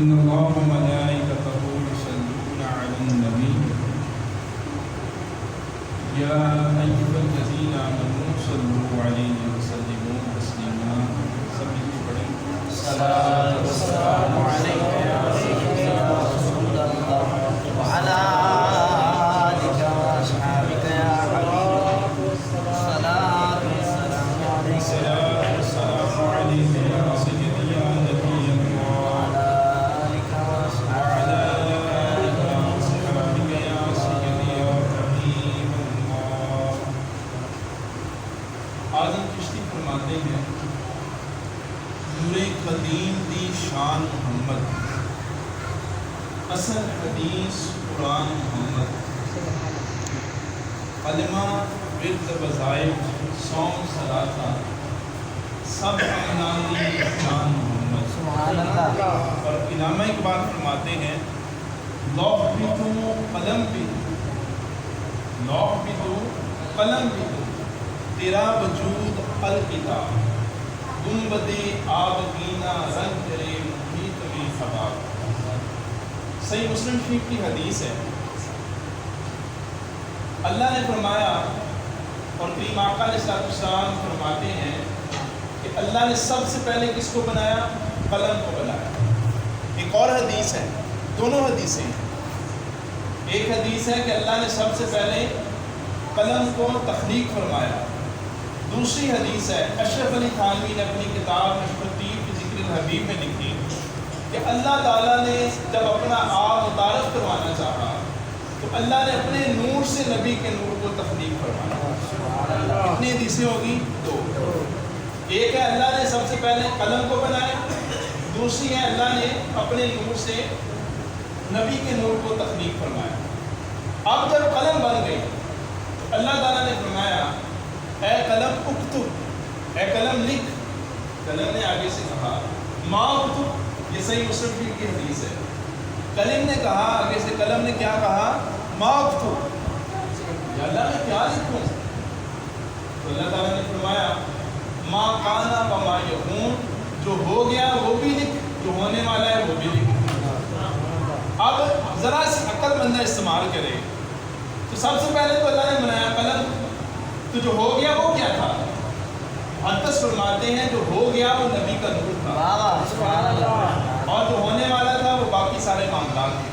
إن الله وملائكته يصلون على النبي يا أيها الذين آمنوا صلوا عليه وسلموا تسليما. سبھی پڑھیں الصلاة والسلام عليك يا سيدنا رسول الله وعلى آلك وأصحابك يا حبيب الله. الصلاة والسلام عليك والسلام عليك يا سيدي يا نبي الله وعلى آلك وعلى وأصحابك آلك وأصحابك يا سيدي يا حبيب الله. اعظم چشتی فرماتے ہیں نور قدیم دی شان محمد، اصل حدیث قرآن محمد، کلمہ ورد وظائف صوم صلاۃ سب نامی شان محمد. سبحان اللہ. اور علامہ اقبال فرماتے ہیں لوح بھی تو قلم بھی تو، لوح بھی تو قلم بھی تو، تیرا وجود الکتاب، گنبد آبگینہ رنگ تیرے محیط میں خباب. صحیح مسلم شریف کی حدیث ہے، اللہ نے فرمایا اور کریم آقا علیہ السلام فرماتے ہیں کہ اللہ نے سب سے پہلے کس کو بنایا؟ قلم کو بنایا. ایک اور حدیث ہے، دونوں حدیثیں ہیں. ایک حدیث ہے کہ اللہ نے سب سے پہلے قلم کو تخلیق فرمایا. دوسری حدیث ہے اشرف علی تھانوی نے اپنی کتاب مشفتیب کی ذکر الحبیب میں لکھی کہ اللہ تعالیٰ نے جب اپنا آپ متعارف کروانا چاہا تو اللہ نے اپنے نور سے نبی کے نور کو تخلیق فرمایا. کتنی حدیثیں ہوگی؟ دو. ایک ہے اللہ نے سب سے پہلے قلم کو بنایا، دوسری ہے اللہ نے اپنے نور سے نبی کے نور کو تخلیق فرمایا. اب جب قلم بن گئی تو اللہ تعالیٰ نے فرمایا اے قلم اکتب، اے قلم لکھ. قلم نے آگے سے کہا ما اکتب، یہ صحیح مسلم شریف کی حدیث ہے. قلم نے کہا آگے سے، قلم نے کیا کہا؟ ما اکتب، یا اللہ میں کیا لکھوں؟ تو اللہ تعالیٰ نے فرمایا ما کانا و ما یکون، جو ہو گیا وہ بھی لکھ، جو ہونے والا ہے وہ بھی لکھ. اب ذرا سی عقل بندہ استعمال کرے تو سب سے پہلے تو اللہ نے بنایا قلم، تو جو ہو گیا وہ کیا تھا؟ محدث فرماتے ہیں جو ہو گیا وہ نبی کا نور تھا، سبحان اللہ. اور جو ہونے والا تھا وہ باقی سارے معاملات تھے.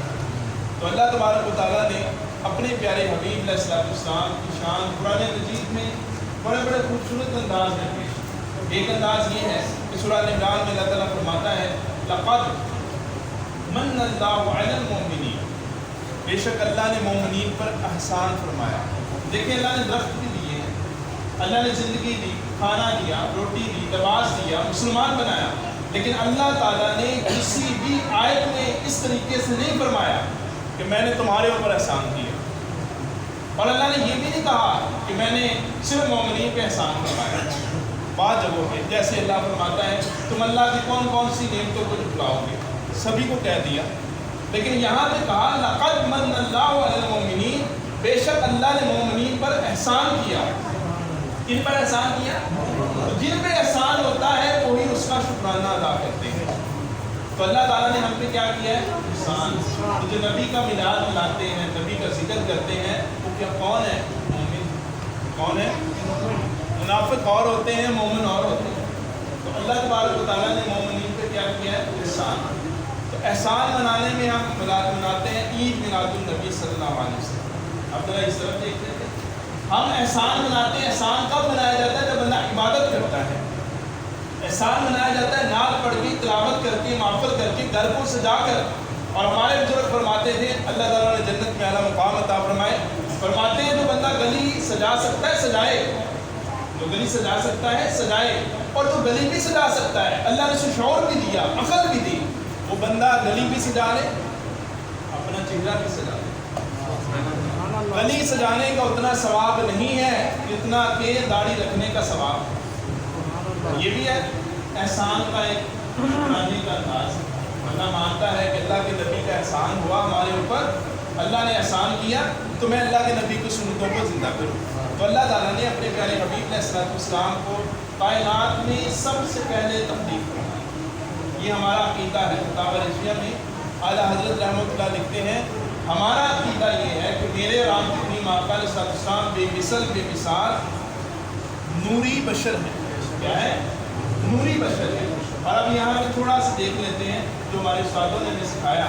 تو اللہ تبارک و تعالیٰ نے اپنے پیارے حبیب علیہ السلام کی شان قرآن مجید میں بڑے بڑے خوبصورت انداز میں پیش. ایک انداز یہ ہے کہ سورہ عمران میں اللہ تعالیٰ فرماتا ہے لقد من اللہ علی المؤمنین، بے شک اللہ نے مومنین پر احسان فرمایا. دیکھیں اللہ نے درخت بھی دیے ہیں، اللہ نے زندگی دی، کھانا دیا، روٹی دی، لباس دیا، مسلمان بنایا، لیکن اللہ تعالیٰ نے کسی بھی آیت میں اس طریقے سے نہیں فرمایا کہ میں نے تمہارے اوپر احسان کیا. اور اللہ نے یہ بھی نہیں کہا کہ میں نے صرف مومنین پہ احسان فرمایا. بعض جگہوں پہ جیسے اللہ فرماتا ہے تم اللہ کی کون کون سی نعمتوں کو جھٹلاؤ گے، سبھی کو کہہ دیا. لیکن یہاں پہ کہا لقد من اللہ علی المؤمنین، بے شک اللہ نے مومنین پر احسان کیا. کن پر احسان کیا؟ جن پہ احسان ہوتا ہے وہی اس کا شکرانہ ادا کرتے ہیں. تو اللہ تعالیٰ نے ہم پہ کیا کیا ہے؟ احسان. تو جو نبی کا میلاد مناتے ہیں، نبی کا ذکر کرتے ہیں، وہ کیا کون ہے؟ مومن. کون ہے؟ منافق اور ہوتے ہیں، مومن اور ہوتے ہیں. تو اللہ تبارک و تعالیٰ نے مومنین پہ کیا کیا ہے؟ احسان. تو احسان منانے میں ہم میلاد مناتے ہیں عید میلاد النبی صلی اللہ علیہ وسلم. اب ذرا اس طرف دیکھتے ہیں، ہم احسان مناتے ہیں. احسان کب منایا جاتا ہے؟ جب بندہ عبادت کرتا ہے. احسان منایا جاتا ہے نعت پڑھ کے، تلاوت کر کے، محفل کر کے، گھر کو سجا کر. اور ہمارے بزرگ فرماتے تھے اللہ تعالیٰ نے جنت میں اعلیٰ مقام عطا فرمائے، فرماتے ہیں جو بندہ گلی سجا سکتا ہے سجائے، جو گلی سجا سکتا ہے سجائے، اور جو گلی بھی سجا سکتا ہے اللہ نے اسے شعور بھی دیا، عقل بھی دی، وہ بندہ گلی بھی سجا لے، اپنا چہرہ بھی سجا لے. گلی سجانے کا اتنا ثواب نہیں ہے جتنا کہ داڑھی رکھنے کا ثواب. یہ بھی ہے احسان کا ایک منانے کا انداز. بندہ مانتا ہے کہ اللہ کے نبی کا احسان ہوا ہمارے اوپر، اللہ نے احسان کیا تو میں اللہ کے نبی کی سنتوں کو زندہ کروں. تو اللہ تعالیٰ نے اپنے پیارے حبیب علیہ السلام کو کائنات میں سب سے پہلے تخلیق فرمایا. یہ ہمارا عقیدہ ہے۔ فتاوی رضویہ میں اعلیٰ حضرت رحمۃ اللہ لکھتے ہیں ہمارا عقیدہ یہ ہے کہ میرے اور آپ کی کریم آقا علیہ السلام بے مثل بے مثال نوری بشر ہے۔ کیا ہے؟ نوری بشر ہے۔ اور اب یہاں پہ تھوڑا سا دیکھ لیتے ہیں جو ہمارے استادوں نے ہمیں سکھایا۔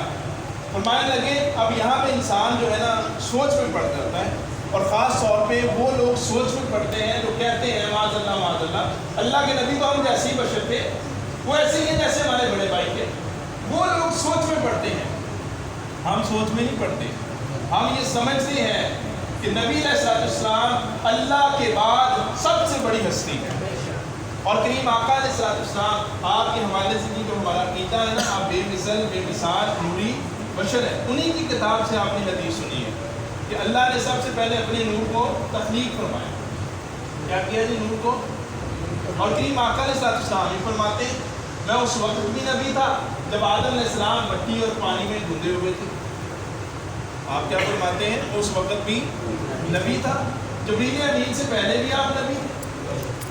فرمانے لگے اب یہاں پہ انسان جو ہے نا سوچ میں پڑ جاتا ہے، اور خاص طور پہ وہ لوگ سوچ میں پڑتے ہیں جو کہتے ہیں معاذ اللہ اللہ کے نبی تو ہم جیسے ہی بشر تھے، وہ ایسے ہی ہیں جیسے ہمارے بڑے بھائی تھے۔ وہ لوگ سوچ میں پڑتے ہیں، ہم سوچ میں نہیں پڑتے۔ ہم یہ سمجھتے ہیں کہ نبی علیہ السلام اللہ کے بعد سب سے بڑی ہستی ہے، اور کریم آقا علیہ السلام آپ کے حوالے سے جو ہمارا عقیدہ ہے نا، آپ بے مثل بے مثال نوری بشر ہے۔ انہی کی کتاب سے آپ نے حدیث سنی ہے کہ اللہ نے سب سے پہلے اپنے نور کو تخلیق فرمایا۔ کیا کیا جی؟ نور کو۔ اور کریم آقا علیہ السلام یہ فرماتے ہیں میں اس وقت بھی نبی تھا جب آدم علیہ السلام مٹی اور پانی میں دھندے ہوئے تھے۔ آپ کیا فرماتے ہیں؟ اس وقت بھی نبی تھا، جبریل امین سے پہلے بھی آپ نبی تھے۔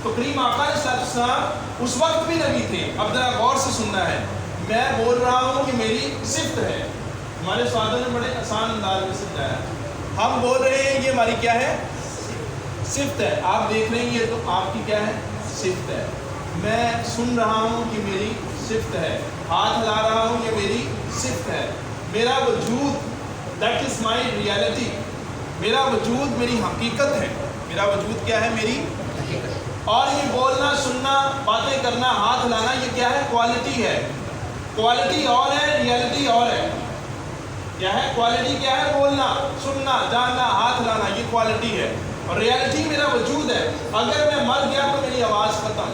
تو کریم آقا علیہ السلام اس وقت بھی نبی تھے۔ اب ذرا غور سے سننا ہے، میں بول رہا ہوں کہ میری صفت ہے۔ ہمارے استادوں نے بڑے آسان انداز میں سمجھایا۔ ہم بول رہے ہیں یہ ہماری کیا ہے؟ صفت ہے۔ آپ دیکھ رہے ہیں یہ تو آپ کی کیا ہے؟ صفت ہے۔ میں سن رہا ہوں کہ میری صفت ہے، ہاتھ ہلا رہا ہوں یہ میری صفت ہے۔ میرا وجود دیٹ از مائی ریالٹی، میرا وجود میری حقیقت ہے۔ میرا وجود کیا ہے؟ میری حقیقت۔ اور یہ بولنا سننا باتیں کرنا ہاتھ ہلانا یہ کیا ہے؟ کوالٹی ہے۔ کوالٹی اور ہے، ریالٹی اور ہے۔ کیا ہے کوالٹی؟ کیا ہے؟ بولنا سننا جاننا ہاتھ ہلانا یہ کوالٹی ہے، اور ریالٹی میرا وجود ہے۔ اگر میں مر گیا تو میری آواز ختم،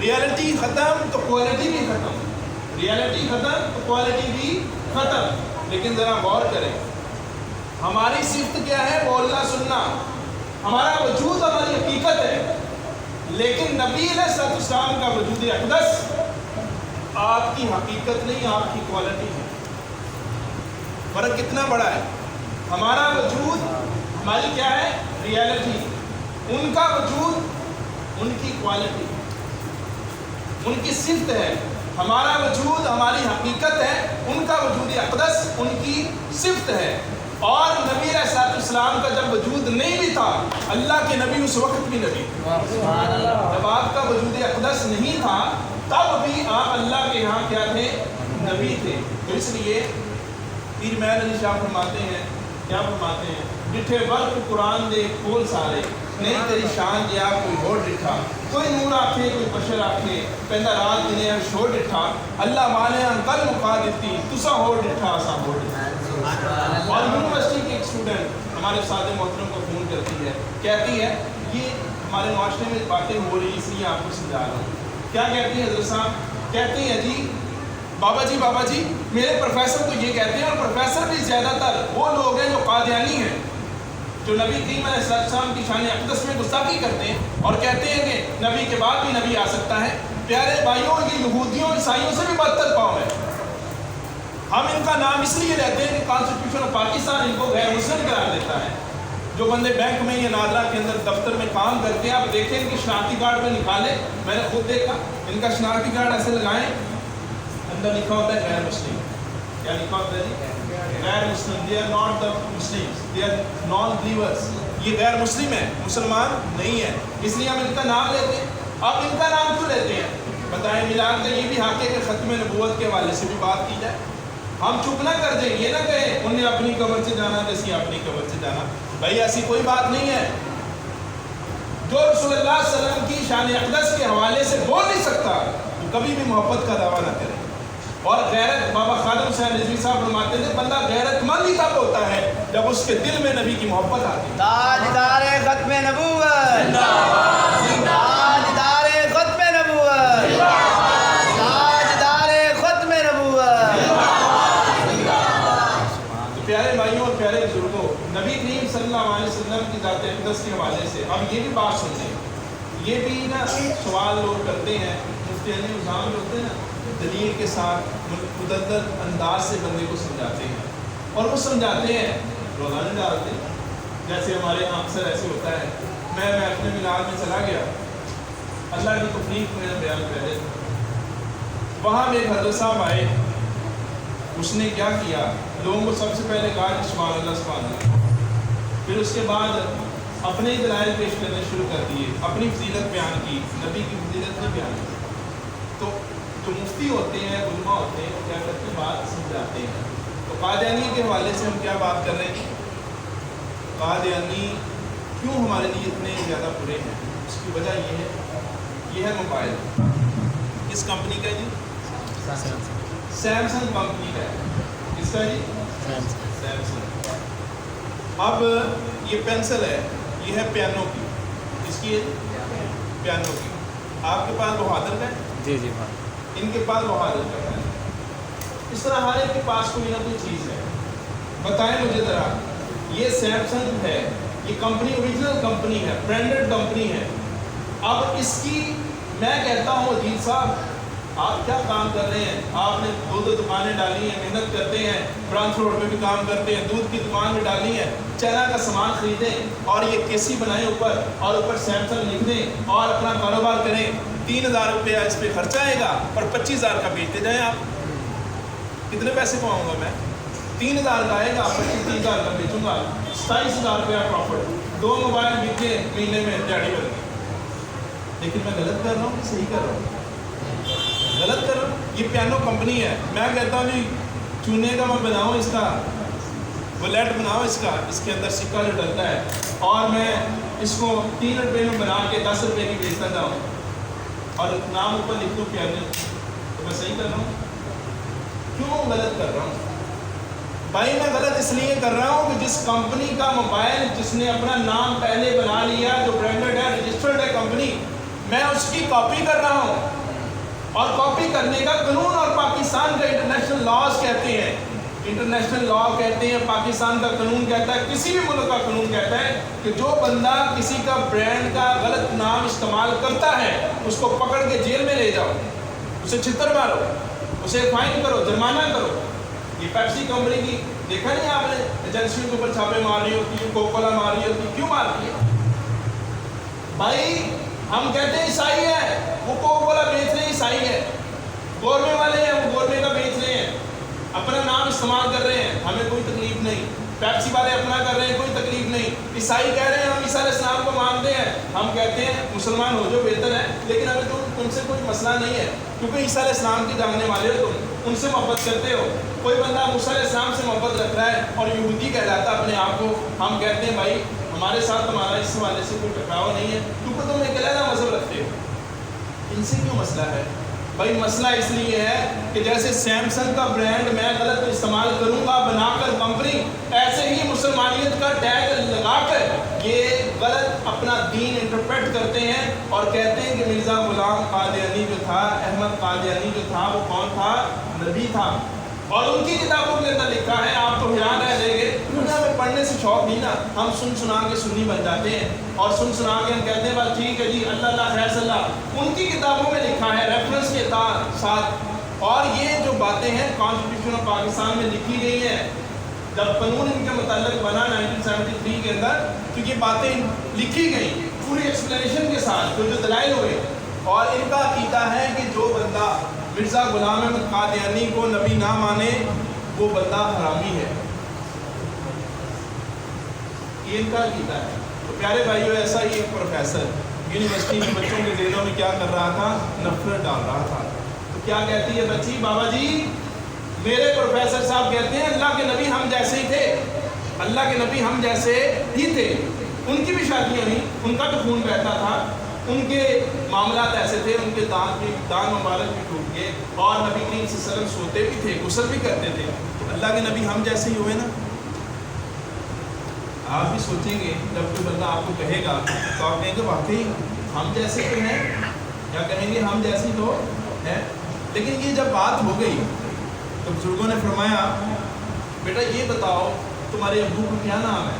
ریالٹی ختم تو کوالٹی بھی ختم، ریالٹی ختم تو کوالٹی بھی ختم۔ لیکن ذرا غور کریں، ہماری صفت کیا ہے؟ بولنا سننا، ہمارا وجود ہماری حقیقت ہے۔ لیکن نبی علیہ السلام کا وجود اقدس آپ کی حقیقت نہیں، آپ کی کوالٹی ہے۔ فرق کتنا بڑا ہے؟ ہمارا وجود ہماری کیا ہے؟ ریالٹی، ان کا وجود ان کی کوالٹی، ان کی صفت ہے۔ ہمارا وجود ہماری حقیقت ہے، ان کا وجود اقدس ان کی صفت ہے۔ اور نبی علیہ السلام کا جب وجود نہیں بھی تھا، اللہ کے نبی اس وقت بھی نبی تھے۔ جب آپ کا وجود اقدس نہیں تھا تب بھی آپ اللہ کے یہاں کیا تھے؟ نبی تھے۔ تو اس لیے پیر محل علی شاہ فرماتے ہیں، کیا فرماتے ہیں؟ ڈٹھے وقت قرآن دے کھول سارے، نہیں تیری شان جیا کوئی ہور ڈٹھا، کوئی نور آکھے کوئی بشر آکھے، پہلا رات دنے شور ڈٹھا، اللہ مانے انکل مقا دیتی تسا ہور ڈٹھا اسا ہور ڈٹھا۔ اور یونیورسٹی کی ایک اسٹوڈنٹ ہمارے ساتھ محترم کو فون کرتی ہے، کہتی ہے یہ ہمارے معاشرے میں باتیں ہو رہی اس لیے آپ کو سمجھا رہا ہوں۔ کیا کہتی ہے حضرت صاحب؟ کہتی ہیں جی بابا جی میرے پروفیسر تو یہ کہتے ہیں، اور پروفیسر بھی زیادہ تر وہ لوگ ہیں جو قادیانی ہیں، جو نبی کریم علیہ السلام کی شان اقدس میں گستاخی کرتے ہیں اور کہتے ہیں کہ نبی کے بعد بھی نبی آ سکتا ہے۔ پیارے بھائیوں، یہ یہودیوں عیسائیوں سے بھی بدتر قوم ہے۔ ہم ان کا نام اس لیے لیتے ہیں کہ کانسٹیٹیوشن آف پاکستان ان کو غیر مسلم قرار دیتا ہے۔ جو بندے بینک میں یا نادرا کے اندر دفتر میں کام کرتے ہیں، آپ دیکھیں ان کی شناختی کارڈ پہ نکالے، میں نے خود دیکھا، ان کا شناختی کارڈ ایسے لگائیں، اندر لکھا ہوتا ہے غیر مسلم۔ کیا لکھا ہوتا ہے جی؟ غیر مسلم۔ They are not the Muslims, they are non believers. یہ غیر مسلم ہے، مسلمان نہیں ہے، اس لیے ہم ان کا نام لیتے ہیں۔ اب ان کا نام کیوں لیتے ہیں؟ بتائیں، میلاد کا یہ بھی حق ہے کہ ختم نبوت کے حوالے سے بھی بات کی جائے۔ ہم چپ نہ کر دیں، یہ نہ کہیں انہیں اپنی قبر سے جانا جیسی اپنی قبر سے جانا، بھائی ایسی کوئی بات نہیں ہے۔ جو رسول اللہ صلی اللہ علیہ وسلم کی شان اقدس کے حوالے سے بول نہیں سکتا وہ کبھی بھی محبت کا دعویٰ نہ کرے۔ اور غیرت، بابا خادم حسین رضوی صاحب فرماتے تھے بندہ غیرت مند ہی تب ہوتا ہے جب اس کے دل میں نبی کی محبت آتی ہے۔ تاجدار ختم نبوت، تاجدار ختم نبوت، تاجدار ختم نبوت۔ تو پیارے بھائیوں اور پیارے بزرگوں، نبی کریم صلی اللہ علیہ وسلم کی ذات اقدس کے حوالے سے اب یہ بھی بات سن لیں۔ یہ بھی نا سوال لوگ کرتے ہیں، مفتی علی نظام جو ہوتے ہیں نا، دلیل کے ساتھ مددر انداز سے بندے کو سمجھاتے ہیں، اور وہ سمجھاتے ہیں روزانہ ڈالتے ہیں۔ جیسے ہمارے یہاں اکثر ایسے ہوتا ہے، میں اپنے میلاد میں چلا گیا، اللہ کی توفیق میں بیان پہلے وہاں میں حضرت صاحب آئے، اس نے کیا کیا، لوگوں کو سب سے پہلے کہا کہ سبحان اللہ سبحان اللہ، پھر اس کے بعد اپنے ہی دلائل پیش کرنے شروع کر دیے، اپنی فضیلت بیان کی، نبی کی فضیلت نہیں بیان کی۔ تو جو مفتی ہوتے ہیں، علماء ہوتے ہیں، وہ کیا کرتے ہیں، بات سمجھاتے ہیں۔ تو قادیانی کے حوالے سے ہم کیا بات کر رہے ہیں، قادیانی کیوں ہمارے لیے اتنے زیادہ برے ہیں، اس کی وجہ یہ ہے موبائل۔ کس کمپنی کا جی؟ سیمسنگ کمپنی کا ہے۔ کس کا جی؟ سیمسنگ۔ اب یہ پینسل ہے، یہ ہے پیانو کی، اس کی پیانو کی۔ آپ کے پاس بہادر کا ہے؟ جی جی ان کے پاس بہادر کا ہے۔ اس طرح ہر ایک کے پاس کوئی نہ کوئی چیز ہے۔ بتائیں مجھے ذرا، یہ سیمسنگ ہے، یہ کمپنی اوریجنل کمپنی ہے، برانڈڈ کمپنی ہے۔ اب اس کی میں کہتا ہوں عزیز صاحب، آپ کیا کام کر رہے ہیں، آپ نے دو دکانیں ڈالی ہیں، محنت کرتے ہیں، برانچ روڈ پہ بھی کام کرتے ہیں، دودھ کی دکان بھی ڈالی ہے، چائنا کا سامان خریدیں اور یہ کیسی بنائیں اوپر، اور اوپر سیمسنگ لکھ دیں اور اپنا کاروبار کریں۔ 3,000 روپیہ اس پہ خرچہ آئے گا اور 25,000 کا بیچتے جائیں۔ آپ کتنے پیسے کماؤں گا میں؟ 3,000 کا آئے گا، 25,000 کا بیچوں گا، 27,000 روپیہ پروفٹ، 2 موبائل بکے مہینے میں دیہڑی بن گئی۔ لیکن میں غلط کر رہا ہوں کہ صحیح کر رہا ہوں؟ غلط کر رہا ہوں۔ یہ پیانو کمپنی ہے، میں کہتا ہوں جی چونے کا میں بناؤں، اس کا بلیٹ بناؤ، اس کا، اس کے اندر سکہ جو ڈلتا ہے، اور میں اس کو 3 روپے میں بنا کے 10 روپے کی بیچتا جاؤں اور نام اوپر لکھ دوں پیانو، تو میں صحیح کر رہا ہوں؟ کیوں غلط کر رہا ہوں بھائی؟ میں غلط اس لیے کر رہا ہوں کہ جس کمپنی کا موبائل، جس نے اپنا نام پہلے بنا لیا، جو برانڈڈ ہے، رجسٹرڈ ہے کمپنی، میں اس کی کاپی کر رہا ہوں، اور کاپی کرنے کا قانون اور پاکستان کا انٹرنیشنل لاز کہتے ہیں، انٹرنیشنل لا کہتے ہیں، پاکستان کا قانون کہتا ہے، کسی بھی ملک کا قانون کہتا ہے کہ جو بندہ کسی کا برانڈ کا غلط نام استعمال کرتا ہے، اس کو پکڑ کے جیل میں لے جاؤ، اسے چھتر مارو، اسے فائن کرو، جرمانہ کرو۔ یہ پیپسی کمپنی کی دیکھا نہیں آپ نے، ایجنسیوں کے اوپر چھاپے مار رہی ہوتی ہے، کوکا کولا مار رہی ہوتی ہے، کیوں مار رہی ہے بھائی؟ ہم کہتے ہیں عیسائی ہے، وہ کوکا کولا بیچ رہے ہیں، عیسائی ہے، گورمے والے ہیں، وہ گورمے کا بیچ رہے ہیں، اپنا نام استعمال کر رہے ہیں، ہمیں کوئی تکلیف نہیں۔ پیپسی والے اپنا کر رہے ہیں، کوئی تکلیف نہیں۔ عیسائی کہہ رہے ہیں ہم عیسیٰ علیہ السلام کو مانتے ہیں، ہم کہتے ہیں مسلمان ہو جو بہتر ہے، لیکن ہمیں تو تم سے کوئی مسئلہ نہیں ہے، کیونکہ عیسیٰ علیہ السلام کے جاننے والے ہو، تم ان سے محبت کرتے ہو۔ کوئی بندہ موسیٰ علیہ السلام سے محبت رکھ رہا ہے اور یہودی کہلاتا ہے اپنے آپ کو، ہم کہتے ہیں بھائی ہمارے ساتھ تمہارا اس حوالے سے کوئی ٹکراؤ نہیں ہے، کیونکہ تم ایک علیحدہ مذہب رکھتے ہو۔ ان سے کیوں مسئلہ ہے بھائی؟ مسئلہ اس لیے ہے کہ جیسے سیمسنگ کا برانڈ میں غلط استعمال کروں گا بنا کر کمپنی، ایسے ہی مسلمانیت کا ٹیگ لگا کر یہ غلط اپنا دین انٹرپریٹ کرتے ہیں اور کہتے ہیں کہ مرزا غلام قادیانی جو تھا، احمد قادیانی جو تھا، وہ کون تھا؟ نبی تھا۔ اور ان کی کتابوں کے اندر لکھا ہے، آپ تو حیران رہ جائیں گے، ہمیں پڑھنے سے شوق نہیں نا، ہم سن سنا کے سنی بن جاتے ہیں، اور سن سنا کے ہم کہتے ہیں بس ٹھیک ہے جی، اللہ اللہ خیر صلی اللہ۔ ان کی کتابوں میں لکھا ہے ریفرنس کے ساتھ، اور یہ جو باتیں ہیں کانسٹیٹیوشن آف پاکستان میں لکھی گئی ہیں، جب قانون ان کے متعلق بنا 1973 کے اندر، تو یہ باتیں لکھی گئیں پوری ایکسپلینیشن کے ساتھ، جو دلائل ہوئے۔ اور ان کا عقیدہ ہے کہ جو بندہ مرزا غلام احمد قادیانی کو نبی نہ مانے، وہ بندہ حرامی ہے، یہ ان کا عقیدہ ہے۔ تو پیارے بھائیو، ایسا ہی ایک پروفیسر یونیورسٹی میں بچوں کے ذہنوں میں کیا کر رہا تھا؟ نفرت ڈال رہا تھا۔ تو کیا کہتی ہے بچی؟ بابا جی میرے پروفیسر صاحب کہتے ہیں اللہ کے نبی ہم جیسے ہی تھے، اللہ کے نبی ہم جیسے ہی تھے، ان کی بھی شادیاں ہوئی، ان کا بھی خون بہتا تھا، ان کے معاملات ایسے تھے، ان کے دان مبارک بھی ٹوٹ گئے، اور نبی کریم صلی اللہ علیہ وسلم سوتے بھی تھے، غسل بھی کرتے تھے، تو اللہ کے نبی ہم جیسے ہی ہوئے نا۔ آپ بھی سوچیں گے جب کوئی بندہ آپ کو کہے گا تو آپ کہیں گے واقعی ہم جیسے تو ہیں، یا کہیں گے ہم جیسی تو ہیں۔ لیکن یہ جب بات ہو گئی تو بزرگوں نے فرمایا بیٹا یہ بتاؤ تمہارے ابو کا کیا نام ہے؟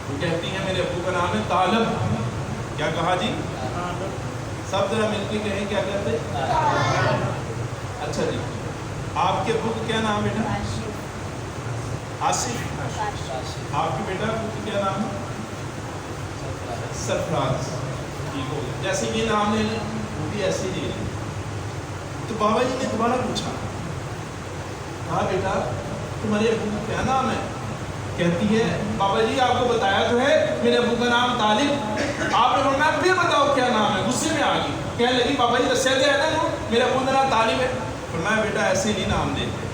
وہ کہتی ہیں میرے ابو کا نام ہے طالب۔ کیا کہا جی؟ سب ذرا مل کے کہیں، کیا کہتے؟ اچھا جی، آپ کے ابو کا کیا نام بیٹا؟ آصف۔ آپ کے بیٹا ابو کا کیا نام ہے؟ سرفراز۔ ٹھیک ہو گیا، جیسے یہ نام لے لیں وہ بھی ایسے ہی لے لیں۔ تو بابا جی نے دوبارہ پوچھا، کہا بیٹا تمہارے ابو کا کیا نام ہے؟ کہتی ہے بابا جی آپ کو بتایا تو ہے میرے ابو کا نام طالب۔ آپ نے فرمایا پھر بتاؤ کیا نام ہے؟ غصے میں آ گئی، کہنے لگی بابا جی دسیا گیا ہے نا میرے ابو کا نام طالب ہے۔ فرمایا بیٹا ایسے نہیں نام دیتے۔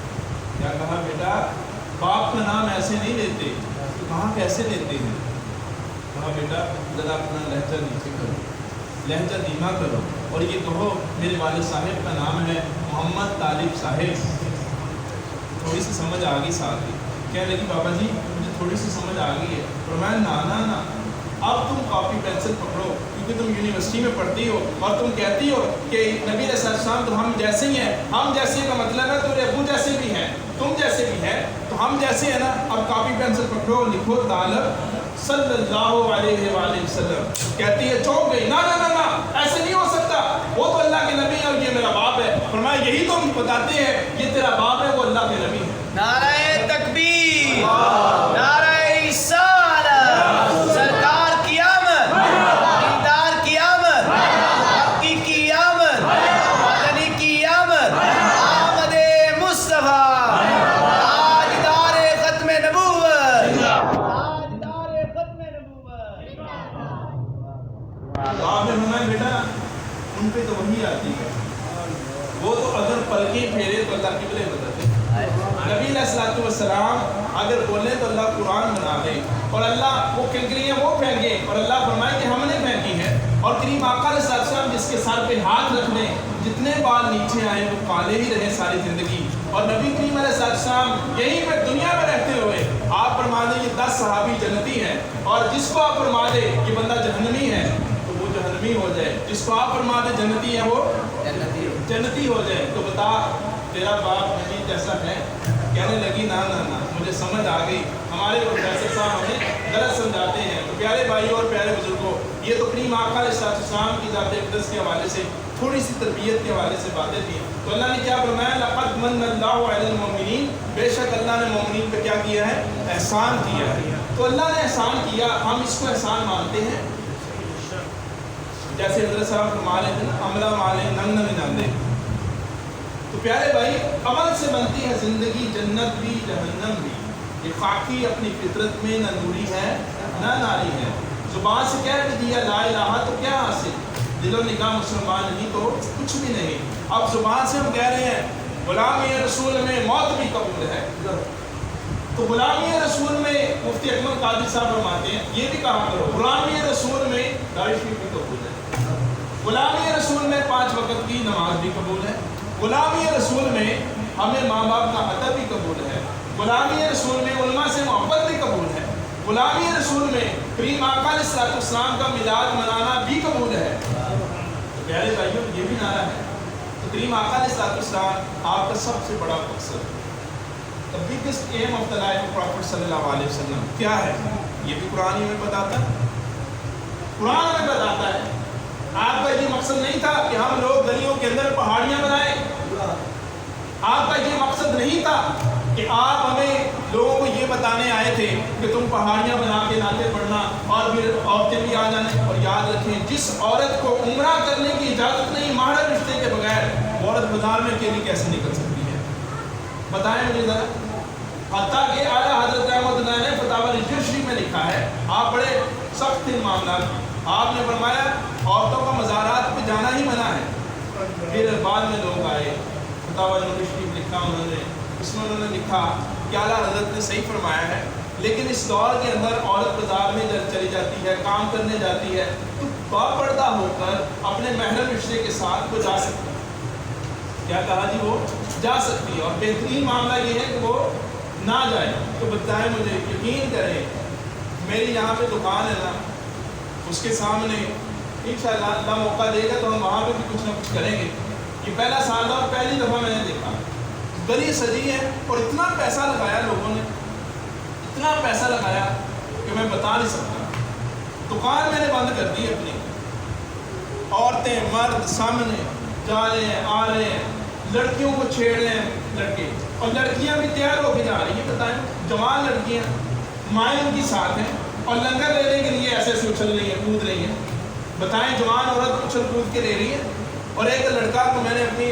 کیا کہا بیٹا باپ کا نام ایسے نہیں لیتے، کہاں کیسے لیتے ہیں؟ کہا بیٹا ذرا اپنا لہجہ نیچے کرو، لہجہ دھیما کرو اور یہ کہو میرے والد صاحب کا نام ہے محمد طالب صاحب۔ تھوڑی سی سمجھ آ گئی ساتھ ہی، کہنے لگی بابا جی مجھے تھوڑی سی سمجھ آ گئی ہے۔ فرمایا نا اب تم کاپی پینسل پکڑو، کیونکہ تم یونیورسٹی میں پڑھتی ہو اور تم کہتی ہو کہ نبی علیہ السلام تو ہم جیسے ہی ہیں۔ ہم جیسے کا مطلب ہے تمہارے ابو جیسے بھی ہیں، تم جیسے بھی ہیں، تو ہم جیسے ہیں نا۔ اب کاپی پینسل پکڑو اور لکھو طالب صلی اللہ علیہ وآلہ وسلم۔ کہتی ہے چونک گئی، نا ایسے نہیں ہو سکتا، وہ تو اللہ کے نبی ہے اور یہ میرا باپ ہے۔ فرمایا یہی تو ہم بتاتے ہیں یہ تیرا باپ ہے وہ اللہ کے نبی ہے۔ نعرہ تکبیر، نعرہ رسالت، سرکار کی آمد، دیندار کی آمد، حقی کی آمد، مدنی کی آمد، آمد مصطفیٰ، تاجدار ختم نبوت، تاجدار ختم نبوت۔ آپ نے فرمایا بیٹا ان پہ تو وہی آتی ہے، وہ تو اگر پلکیں پھیرے تو اللہ قبلے بدلے۔ نبی علیہ السلام اگر بولے تو اللہ قرآن بنا دے، اور اللہ وہ کنکریاں وہ پھینکے اور اللہ فرمائے کہ ہم نے پھینکی ہے۔ اور کریم آقا علیہ السلام جس کے سر پہ ہاتھ رکھ دیں جتنے بال نیچے آئے وہ کالے ہی رہے ساری زندگی۔ اور نبی کریم علیہ السلام یہیں پہ دنیا میں رہتے ہوئے آپ فرما دیں یہ 10 صحابی جنتی ہیں، اور جس کو آپ فرما دیں یہ بندہ جہنمی ہے تو وہ جہنمی ہو جائے، جس کو آپ فرما دیں جنتی ہے وہ جنتی ہو جائے۔ تو بتا تیرا باپ نبی جیسا ہے؟ کہنے لگی نا مجھے سمجھ آ گئی، ہمارے پروفیسر صاحب ہمیں غلط سمجھاتے ہیں۔ تو پیارے بھائی اور پیارے بزرگوں، یہ تو کریم آقا علیہ السلام کی ذات اقدس کے حوالے سے تھوڑی سی تربیت کے حوالے سے باتیں تھیں۔ تو اللہ نے کیا فرمایا؟ لقد من اللہ علی المؤمنین، بے شک اللہ نے مومنین پہ کیا کیا ہے؟ احسان کیا ہے۔ تو اللہ نے احسان کیا، ہم اس کو احسان مانتے ہیں؟ جیسے حضرت صاحب فرما رہے تھے نا عملہ مالے ننگ نہ جاندے۔ تو پیارے بھائی عمل سے بنتی ہے زندگی، جنت بھی جہنم بھی۔ یہ خاکی اپنی فطرت میں نہ نوری ہے نہ ناری ہے۔ زبان سے کہہ کے دیا لا الہ تو کیا حاصل، دل و نگاہ مسلمان نہیں تو کچھ بھی نہیں۔ اب زبان سے ہم کہہ رہے ہیں غلامی رسول میں موت بھی قبول ہے، تو غلامی رسول میں مفتی اکمل قادری صاحب فرماتے ہیں یہ بھی کہا کرو غلامی رسول میں داعش بھی قبول ہے، غلامی رسول میں 5 وقت کی نماز بھی قبول ہے، غلامی رسول میں ہمیں ماں باپ کا ادب بھی قبول ہے، غلامی رسول میں علماء سے محبت بھی قبول ہے، غلامی رسول میں کریم آقا علیہ السلام کا میلاد منانا بھی قبول ہے۔ تو پیارے بھائیوں یہ بھی نعرہ ہے۔ تو کریم آقا علیہ السلام آپ کا سب سے بڑا مقصد، the biggest aim of the life of Prophet صلی اللہ علیہ وسلم کیا ہے؟ یہ بھی قرآن میں بتاتا ہے، قرآن میں بتاتا ہے۔ آپ کا یہ مقصد نہیں تھا کہ ہم لوگ گلیوں کے اندر پہاڑیاں بنائیں، آپ کا یہ مقصد نہیں تھا کہ آپ ہمیں لوگوں کو یہ بتانے آئے تھے کہ تم پہاڑیاں بنا کے نعتیں پڑھنا اور پھر عورتیں بھی آ جانے۔ اور یاد رکھیں جس عورت کو عمرہ کرنے کی اجازت نہیں محرم رشتے کے بغیر، وہ عورت بازار میں اکیلی کیسے نکل سکتی ہے؟ بتائیں مجھے ذرا۔ حتیٰ کہ اعلیٰ حضرت احمد اللہ نے فتاوی رجوع شریف میں لکھا ہے، آپ بڑے سخت تھے معاملات، آپ نے فرمایا عورتوں کا مزارات پہ جانا ہی منع ہے۔ پھر بعد میں لوگ آئے، فتاوی رجوع شریف لکھا انہوں نے، اس میں انہوں نے لکھا کہ اعلیٰ حضرت نے صحیح فرمایا ہے، لیکن اس دور کے اندر عورت بازار میں جب چلی جاتی ہے، کام کرنے جاتی ہے، تو باپردہ ہو کر اپنے محرم رشتے کے ساتھ وہ جا سکتی ہے۔ کیا کہا جی؟ وہ جا سکتی ہے، اور بہترین معاملہ یہ ہے کہ وہ نہ جائے۔ تو بتائیں مجھے، یقین کریں میری یہاں پہ دکان ہے نا، اس کے سامنے انشاءاللہ اللہ موقع دے گا تو ہم وہاں پہ بھی کچھ نہ کچھ کریں گے۔ یہ پہلا سال تھا اور پہلی دفعہ میں نے دیکھا گلی سجی ہے، اور اتنا پیسہ لگایا لوگوں نے، اتنا پیسہ لگایا کہ میں بتا نہیں سکتا۔ دکان میں نے بند کر دی اپنی، عورتیں مرد سامنے جا رہے ہیں، آ رہے ہیں، لڑکیوں کو چھیڑ رہے ہیں لڑکے، اور لڑکیاں بھی تیار ہو کے جا رہی ہیں۔ بتائیں جوان لڑکیاں، مائیں ان کی ساتھ ہیں، اور لنگر لینے کے لیے ایسے ایسے اچھل رہی ہیں، کود رہی ہیں۔ بتائیں جوان عورت اچھل کود کے لے رہی ہے، اور ایک لڑکا کو میں نے اپنی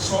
100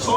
100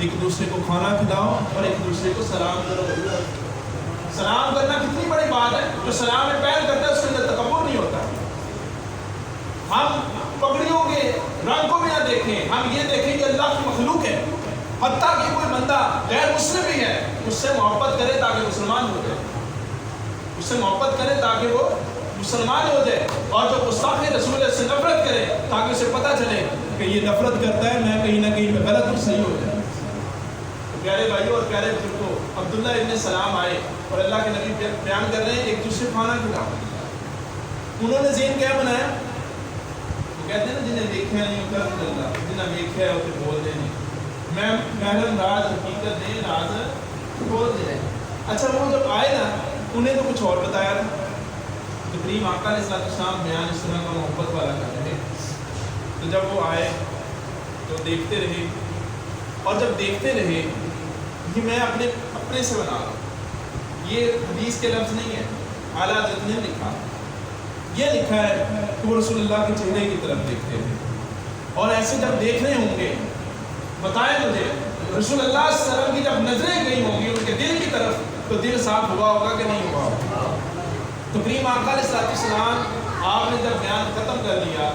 ایک دوسرے کو کھانا کھلاؤ اور ایک دوسرے کو سلام کرو. سلام کرنا کتنی بڑی بات ہے. جو سلام میں پہل کرتا ہے اس کے اندر تکبر نہیں ہوتا. ہم پگڑیوں کے رنگ کو بھی نہ دیکھیں, ہم یہ دیکھیں کہ اللہ کی مخلوق ہے. حتیٰ کہ کوئی بندہ غیر مسلم بھی ہے, اس سے محبت کرے تاکہ مسلمان ہو جائے, اس سے محبت کرے تاکہ وہ مسلمان ہو جائے. اور جو گستاخ رسول سے نفرت کرے تاکہ اسے پتہ چلے کہ یہ نفرت کرتا ہے, میں کہیں نہ کہیں میں غلط ہوں, صحیح ہو جائے. تو پیارے بھائیوں اور پیارے بزرگوں, عبداللہ ابن سلام آئے اور اللہ کے نبی بیان کر رہے ہیں ایک دوسرے کھانا کھلاؤ. انہوں نے ذہن کیا بنایا؟ وہ کہتے ہیں نا جنہیں دیکھا نہیں ہوتا اللہ, جنہیں دیکھا ہے اسے بول دے نہیں. میں محرم راز حقیقت نہیں, راز بول دے. اچھا وہ جب آئے نا انہیں تو کچھ اور بتایا تھا. تقریب آقا علیہ السلام بیان اس طرح کا محبت والا کر رہے. تو جب وہ آئے تو دیکھتے رہے, اور جب دیکھتے رہے یہ میں اپنے سے بنا رہا ہوں, یہ حدیث کے لفظ نہیں ہے, اعلیٰ حضرت نے لکھا. یہ لکھا ہے کہ وہ رسول اللہ کے چہرے کی طرف دیکھتے ہیں, اور ایسے جب دیکھ رہے ہوں گے, بتائیں مجھے رسول اللہ صلی اللہ علیہ وسلم کی جب نظریں گئی ہوں گی ان کے دل کی طرف, تو دل صاف ہوا ہوگا کہ نہیں ہوا ہوگا. تو کریم آقا علیہ السلام آپ نے جب بیان ختم کر دیا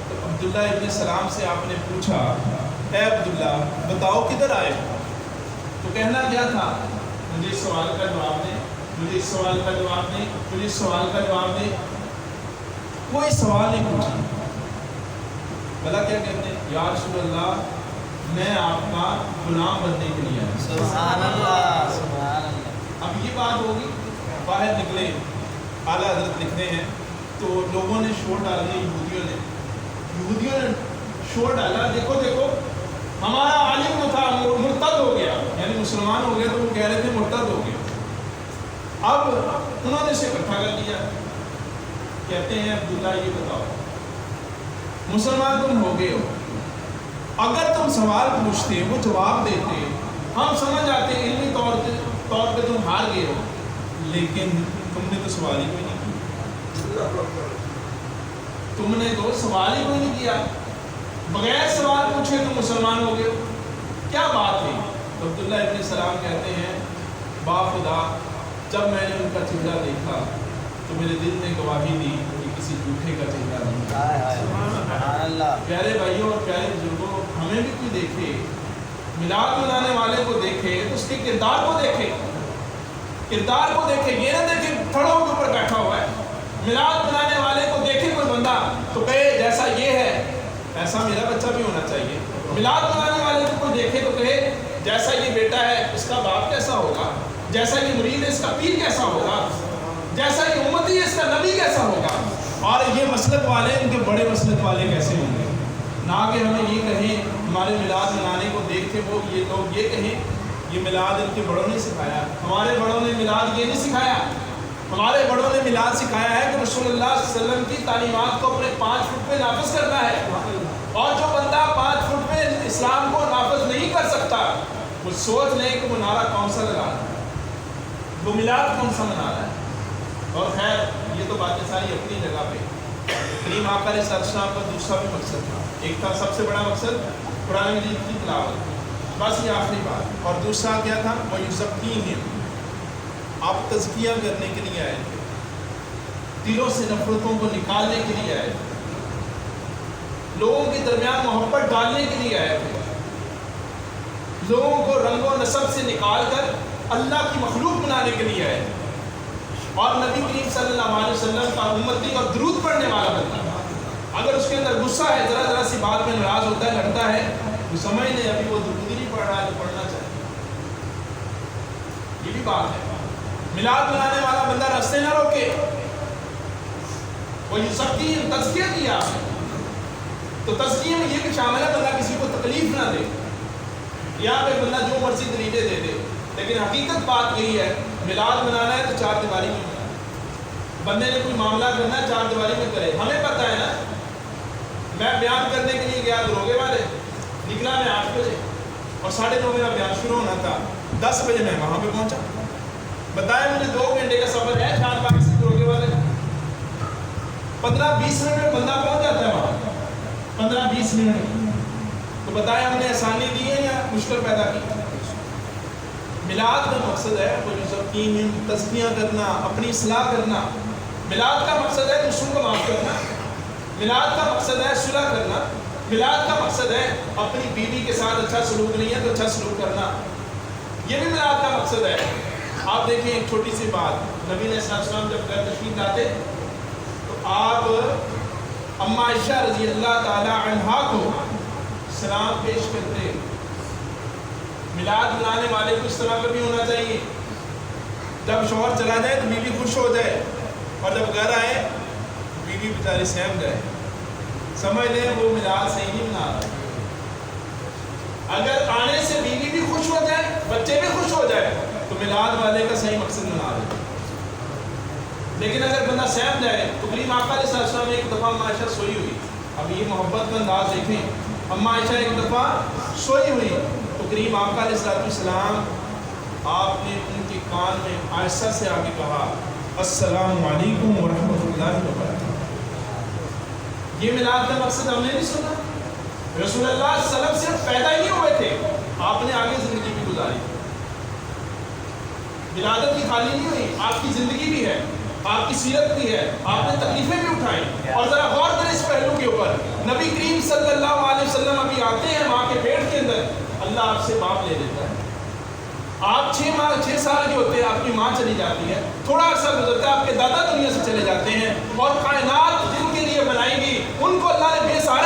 تو عبداللہ ابن سلام سے آپ نے پوچھا, اے عبداللہ بتاؤ کدھر آئے؟ تو کہنا کیا تھا, مجھے اس سوال کا جواب دیں, مجھے اس سوال کا جواب دیں, مجھے اس سوال کا جواب دیں. کوئی سوال نہیں پوچھا. بھلا کیا کہتے ہیں, یا رسول اللہ میں آپ کا غلام بننے کے لیے آیا. سبحان اللہ, سبحان اللہ. اب یہ بات ہوگی, باہر نکلے, اعلیٰ حضرت لکھتے ہیں تو لوگوں نے شور ڈال دیا, یہودیوں نے شور ڈالا, دیکھو دیکھو ہمارا عالم جو تھا مرتد ہو گیا, یعنی مسلمان ہو گیا, تو وہ کہہ رہے تھے مرتد ہو گیا. اب انہوں نے اسے اکٹھا کر دیا. کہتے ہیں عبداللہ یہ بتاؤ, مسلمان تم ہو گئے ہو, اگر تم سوال پوچھتے وہ جواب دیتے, ہم سمجھ آتے علمی طور پہ تم ہار گئے ہو, لیکن تم نے تو سوال ہی کوئی نہیں کیا. تم نے تو سوال ہی کوئی نہیں کیا, بغیر سوال پوچھے تم مسلمان ہو گئے ہو, کیا بات ہے؟ تو عبداللہ ابن سلام کہتے ہیں با خدا جب میں نے ان کا چہرہ دیکھا تو میرے دل نے گواہی دی کہ کسی جھوٹے کا چہرہ نہیں. سبحان اللہ. پیارے بھائیوں اور پیارے بزرگوں, ہمیں بھی کوئی دیکھے, میلاد منانے والے کو دیکھے تو اس کے کردار کو دیکھے, کردار کو دیکھے, یہ نہ دیکھے تھڑوں کے اوپر بیٹھا ہوا ہے. میلاد منانے والے کو دیکھے کوئی بندہ تو کہے جیسا یہ ہے ایسا میرا بچہ بھی ہونا چاہیے. میلاد منانے والے کو کوئی دیکھے تو کہے جیسا یہ بیٹا ہے اس کا باپ کیسا ہوگا, جیسا یہ مرید ہے اس کا پیر کیسا ہوگا, جیسا یہ امتی ہے اس کا نبی کیسا ہوگا, اور یہ مسلک والے ان کے بڑے مسلک والے کیسے ہوں گے. نہ کہ ہمیں یہ کہیں ہمارے میلاد منانے کو دیکھ کے وہ یہ لوگ یہ کہیں یہ میلاد ان کے بڑوں نے سکھایا. ہمارے بڑوں نے میلاد یہ نہیں سکھایا, ہمارے بڑوں نے میلاد سکھایا ہے کہ رسول اللہ صلی اللہ علیہ وسلم کی تعلیمات کو اپنے 5 فٹ پہ نافذ کرنا ہے. اور جو بندہ 5 فٹ پہ اسلام کو نافذ نہیں کر سکتا وہ سوچ لیں کہ وہ نعرہ کون سا لگا رہا ہے, وہ میلاد کون سا منا رہا ہے. اور خیر یہ تو باتیں ساری اپنی جگہ پہ. کریم آقا علیہ السلام کا دوسرا بھی مقصد تھا, ایک تھا سب سے بڑا مقصد قرآن مجید کی تلاوت, بس یہ آخری بات, اور دوسرا کیا تھا وہ یزکیہم, آپ تزکیہ کرنے کے لیے آئے تھے, دلوں سے نفرتوں کو نکالنے کے لیے آئے تھے, لوگوں کے درمیان محبت ڈالنے کے لیے آئے تھے, لوگوں کو رنگ و نسب سے نکال کر اللہ کی مخلوق بنانے کے لیے آئے تھے. اور نبی کریم صلی اللہ علیہ وسلم کا امتی اور درود پڑھنے والا بندہ اگر اس کے اندر غصہ ہے, ذرا ذرا سی بات میں ناراض ہوتا ہے, لڑتا ہے, وہ سمجھ لے ابھی وہ درود ہی نہیں پڑھ رہا ہے جو پڑھنا چاہیے. یہ بھی بات ہے. میلاد منانے والا بندہ راستے نہ روکے, وہ یزکیہم تزکیہ کیا, تو تزکیہ میں یہ بھی شامل ہے بندہ کسی کو تکلیف نہ دے, یہاں پہ بندہ جو مرضی دلیلیں دے دے, لیکن حقیقت بات یہی ہے میلاد منانا ہے تو 4 دیواری میں منانا ہے. بندے نے کوئی معاملہ کرنا ہے 4 دیواری میں کرے. ہمیں پتہ ہے نا, میں بیان کرنے کے لیے گیا دروگے والے, نکلا میں 8 بجے اور 9:30 میرا بیان شروع ہونا تھا, 10 بجے میں وہاں پہ پہنچا. بتائیں مجھے 2 گھنٹے کا سفر ہے شان باغ سے دروگے والے, 15-20 منٹ میں بندہ پہنچ جاتا ہے وہاں, 15-20 منٹ. تو بتائیں ہم نے آسانی دی ہے یا مشکل پیدا کی. میلاد کا مقصد ہے وہ جو تزکیہ کرنا، اپنی اصلاح کرنا. میلاد کا مقصد ہے دوسروں کو معاف کرنا. میلاد کا مقصد ہے صلح کرنا. میلاد کا مقصد ہے اپنی بیوی کے ساتھ اچھا سلوک نہیں ہے تو اچھا سلوک کرنا. یہ بھی میلاد کا مقصد ہے. آپ دیکھیں ایک چھوٹی سی بات، نبی علیہ السلام جب گھر تشریف لاتے تو آپ اماں عائشہ رضی اللہ تعالی عنہا کو سلام پیش کرتے. میلاد منانے والے کو اس طرح کا بھی ہونا چاہیے، جب شوہر چلا جائے تو بیوی خوش ہو جائے، اور جب گھر آئے بیوی بیچاری سہم جائے، سمجھ لیں وہ میلاد صحیح نہیں منا رہا. اگر آنے سے بیوی بھی خوش ہو جائے، بچے بھی خوش ہو جائے تو میلاد والے کا صحیح مقصد منا رہے. لیکن اگر بندہ سہم جائے تو کریم آقا علیہ السلام میں ایک دفعہ اماں عائشہ سوئی ہوئی. اب یہ محبت کا انداز دیکھیں، اماں عائشہ ایک دفعہ سوئی ہوئی تو کریم آقا علیہ السلام آپ نے ان کے کان میں آہستہ سے آگے کہا السلام علیکم ورحمۃ اللہ وبرکاتہ. یہ میلاد کا مقصد ہم نے نہیں سنا. رسول اللہ صلی اللہ علیہ وسلم صرف پیدا ہی نہیں ہوئے تھے، آپ نے آگے زندگی بھی گزاری. ولادت کی خالی نہیں ہوئی، آپ کی زندگی بھی ہے، آپ کی سیرت بھی ہے، آپ نے تکلیفیں بھی اٹھائیں. اور ذرا غور کریں اس پہلو کے اوپر، نبی کریم صلی اللہ علیہ وسلم ابھی آتے ہیں ماں کے پیٹ کے اندر، اللہ آپ سے باپ لے لیتا ہے. آپ 6 سال کے ہوتے ہیں، آپ کی ماں چلی جاتی ہے، تھوڑا عرصہ گزرتا ہے آپ کے دادا دنیا سے چلے جاتے ہیں، اور کائنات جن کے لیے بنائی گئی ان کو اللہ نے بے سہارا